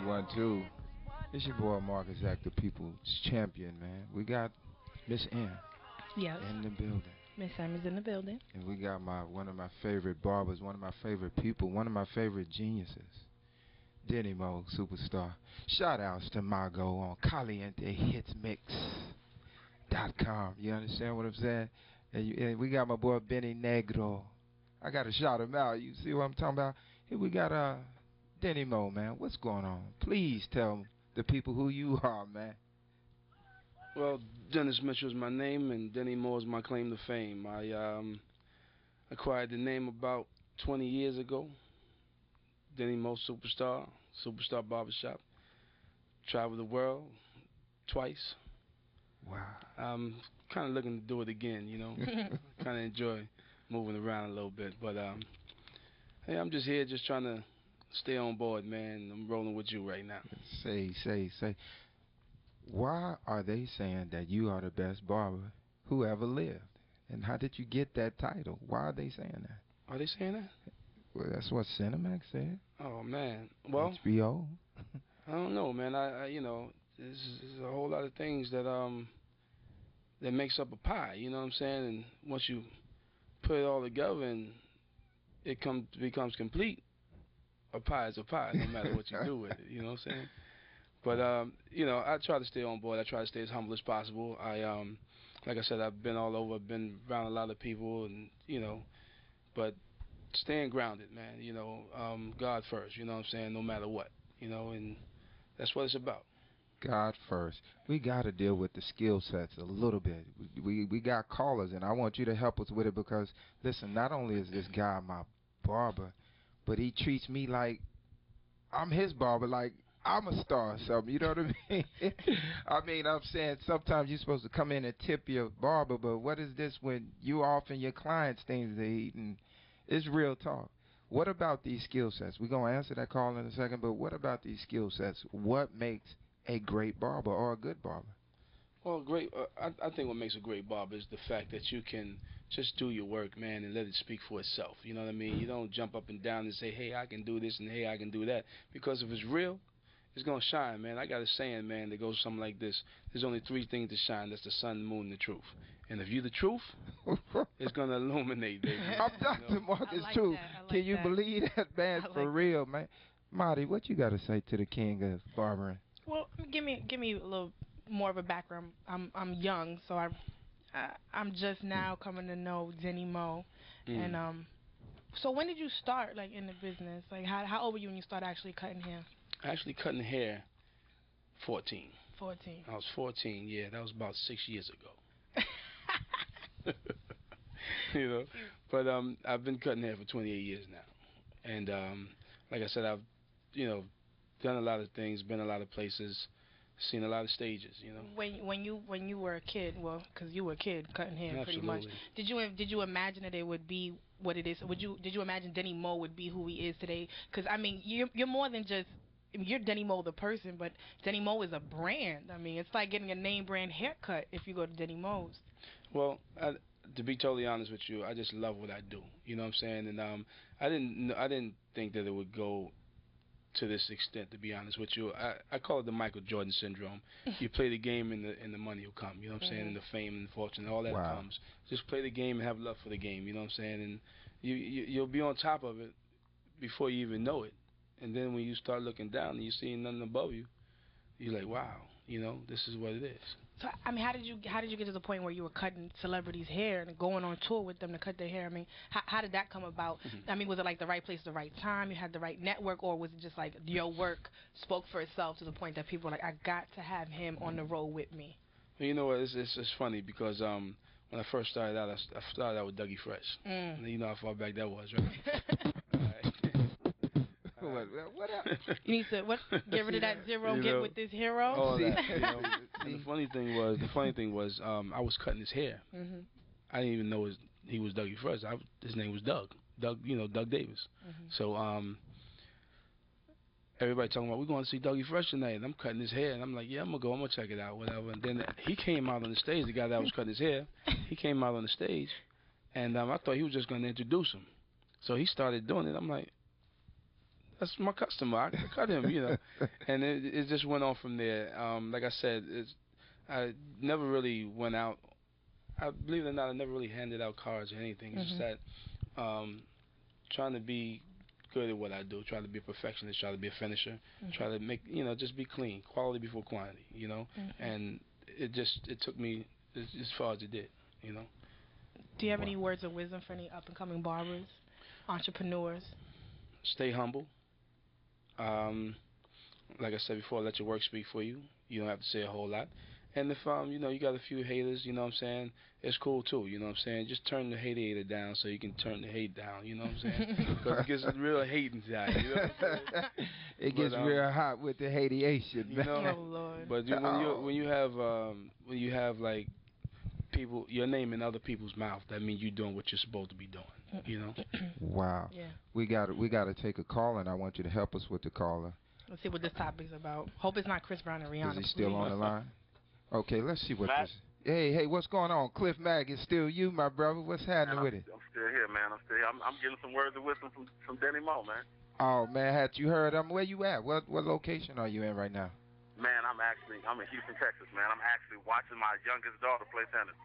212. It's your boy Marcus Act, the people's champion, man. We got Miss M Yes. in the building. Miss M is in the building. And we got one of my favorite barbers, one of my favorite people, one of my favorite geniuses, Denny Mo, superstar. Shout outs to Margo on CalienteHitsMix.com. You understand what I'm saying? And we got my boy Benny Negro. I got to shout him out. You see what I'm talking about? Here we got Denny Mo, man. What's going on? Please tell the people who you are, man. Well, Dennis Mitchell is my name, and Denny Mo is my claim to fame. I acquired the name about 20 years ago. Denny Mo Superstar Barbershop. Traveled the world twice. Wow. I'm kind of looking to do it again, you know. Kind of enjoy moving around a little bit. But, hey, I'm just here just trying to stay on board, man. I'm rolling with you right now. Say. Why are they saying that you are the best barber who ever lived? And how did you get that title? Why are they saying that? Are they saying that? Well, that's what Cinemax said. Oh, man. Well, HBO. I don't know, man. I you know, there's a whole lot of things that that makes up a pie, you know what I'm saying? And once you put it all together and it becomes complete, a pie is a pie, no matter what you do with it, you know what I'm saying? But, you know, I try to stay on board. I try to stay as humble as possible. Like I said, I've been all over. I've been around a lot of people, and, you know, but staying grounded, man, you know, God first, you know what I'm saying, no matter what, you know, and that's what it's about. God first. We got to deal with the skill sets a little bit. We got callers, and I want you to help us with it because, listen, not only is this guy my barber, but he treats me like I'm his barber, like I'm a star or something, you know what I mean? I'm saying sometimes you're supposed to come in and tip your barber, but what is this when you offering your clients things to eat? And it's real talk. What about these skill sets? We're going to answer that call in a second, but what about these skill sets? What makes a great barber or a good barber? Well, great. I think what makes a great barber is the fact that you can just do your work, man, and let it speak for itself. You know what I mean? You don't jump up and down and say, hey, I can do this and hey, I can do that. Because if it's real, it's going to shine, man. I got a saying, man, that goes something like this. There's only three things to shine. That's the sun, the moon, and the truth. And if you're the truth, it's going to illuminate, baby. I'm Dr. Marcus like Truth. Like can you believe that, man? For real, man. Marty, what you got to say to the king of barbering? Well, give me a little more of a background. I'm young, so I'm just now coming to know Denny Mo. And so when did you start, like, in the business? Like, how old were you when you started actually cutting hair? Actually cutting hair, 14. 14. I was 14, yeah. That was about 6 years ago. You know? But I've been cutting hair for 28 years now. And like I said, I've, you know, done a lot of things, been a lot of places, seen a lot of stages, you know. When you were a kid, well, because you were a kid cutting hair. Absolutely. Pretty much. Did you imagine that it would be what it is? Did you imagine Denny Mo would be who he is today? Because I mean, you're more than just. I mean, you're Denny Mo the person, but Denny Mo is a brand. I mean, it's like getting a name brand haircut if you go to Denny Mo's. Well, to be totally honest with you, I just love what I do. You know what I'm saying? And I didn't think that it would go to this extent, to be honest with you. I call it the Michael Jordan syndrome. You play the game and the money will come, you know what I'm saying, and the fame and the fortune, all that comes. Just play the game and have love for the game, you know what I'm saying, and you'll be on top of it before you even know it. And then when you start looking down and you see nothing above you, you're like, wow, you know, this is what it is. So, I mean, how did you get to the point where you were cutting celebrities' hair and going on tour with them to cut their hair? I mean, how did that come about? I mean, was it like the right place, the right time? You had the right network, or was it just like your work spoke for itself to the point that people were like, I got to have him on the road with me? Well, you know what? It's funny because when I first started out, I started out with Dougie Fresh. And you know how far back that was, right? What up? You need to get rid of that zero, get with this hero. All that, you know. And the funny thing was, I was cutting his hair. I didn't even know he was Dougie Fresh. His name was Doug. You know, Doug Davis. So everybody talking about, we're going to see Dougie Fresh tonight, and I'm cutting his hair, and I'm like, yeah, I'm gonna check it out, whatever. And then he came out on the stage. The guy that was cutting his hair, he came out on the stage, and I thought he was just going to introduce him. So he started doing it. I'm like, that's my customer. I cut him, and it just went on from there. Like I said, I never really went out. I believe it or not, I never really handed out cards or anything. It's just that trying to be good at what I do, trying to be a perfectionist, try to be a finisher, try to make just be clean, quality before quantity, and it took me as far as it did. Do you have any words of wisdom for any up and coming barbers, entrepreneurs? Stay humble. Like I said before, let your work speak for you. You don't have to say a whole lot. And if you got a few haters, you know what I'm saying, it's cool too, you know what I'm saying. Just turn the hater down so you can turn the hate down, you know what I'm saying. Because it gets real hate inside, you know what I'm saying. It gets real hot with the hateation, man. Oh Lord. But when you have like people, your name in other people's mouth, that means you're doing what you're supposed to be doing, Wow. Yeah. We got to take a call, and I want you to help us with the caller. Let's see what this topic's about. Hope it's not Chris Brown and Rihanna. Is he still please. on the line? Okay, let's see what Matt? this. Hey, what's going on? Cliff Mag, it's still you, my brother. What's happening with it? I'm still here, man. I'm still here. I'm getting some words of wisdom from Denny Moe, man. Oh man, had you heard him? Where you at? What location are you in right now? Man, I'm in Houston, Texas, man. I'm actually watching my youngest daughter play tennis.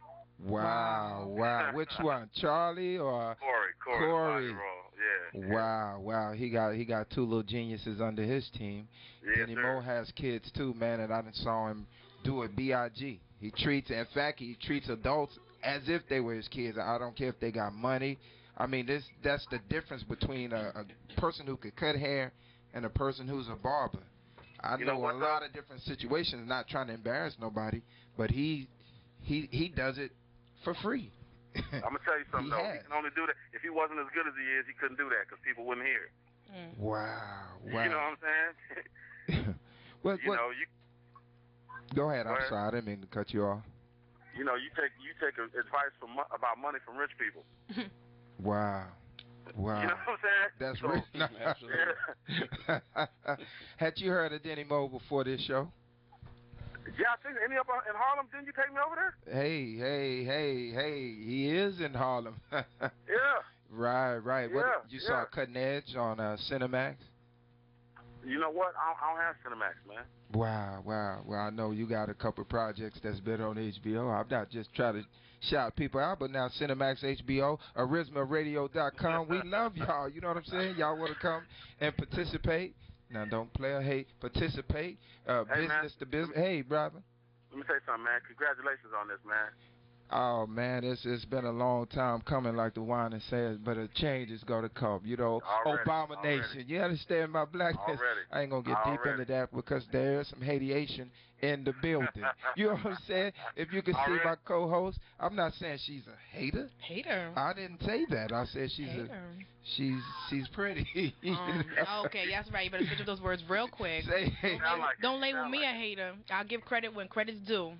Wow. Which one, Charlie or Corey. Yeah. Wow. He got two little geniuses under his team. Yes, Denny Moe has kids too, man, and I done saw him do it big. He treats adults as if they were his kids. I don't care if they got money. I mean, that's the difference between a person who could cut hair and a person who's a barber. I know a lot of different situations, not trying to embarrass nobody, but he does it for free. I'm going to tell you something, though. He can only do that. If he wasn't as good as he is, he couldn't do that because people wouldn't hear it. Wow. You know what I'm saying? Go ahead. I'm sorry. I didn't mean to cut you off. You take advice about money from rich people. Wow. You know what I'm saying? That's real. Absolutely. Had you heard of Denny Moe before this show? Yeah, I think any up in Harlem. Didn't you take me over there? Hey. He is in Harlem. Yeah. Right. Yeah, You saw Cutting Edge on Cinemax? You know what? I don't have Cinemax, man. Wow. Well, I know you got a couple projects that's been on HBO. I'm not just trying to shout people out, but now Cinemax, HBO, ArismaRadio.com. We love y'all. You know what I'm saying? Y'all want to come and participate? Now, don't play or hate. Participate. Business to business. Hey, brother. Let me tell you something, man. Congratulations on this, man. Oh, man, it's been a long time coming, like the wine says, but a change is going to come. Obama Nation. You understand my blackness? I ain't going to get deep into that because there is some hateation in the building. You know what I'm saying? If you can see my co-host, I'm not saying she's a hater. Hater. I didn't say that. I said she's pretty. Okay, that's right. You better switch up those words real quick. Say, don't label me a hater. I'll give credit when credit's due.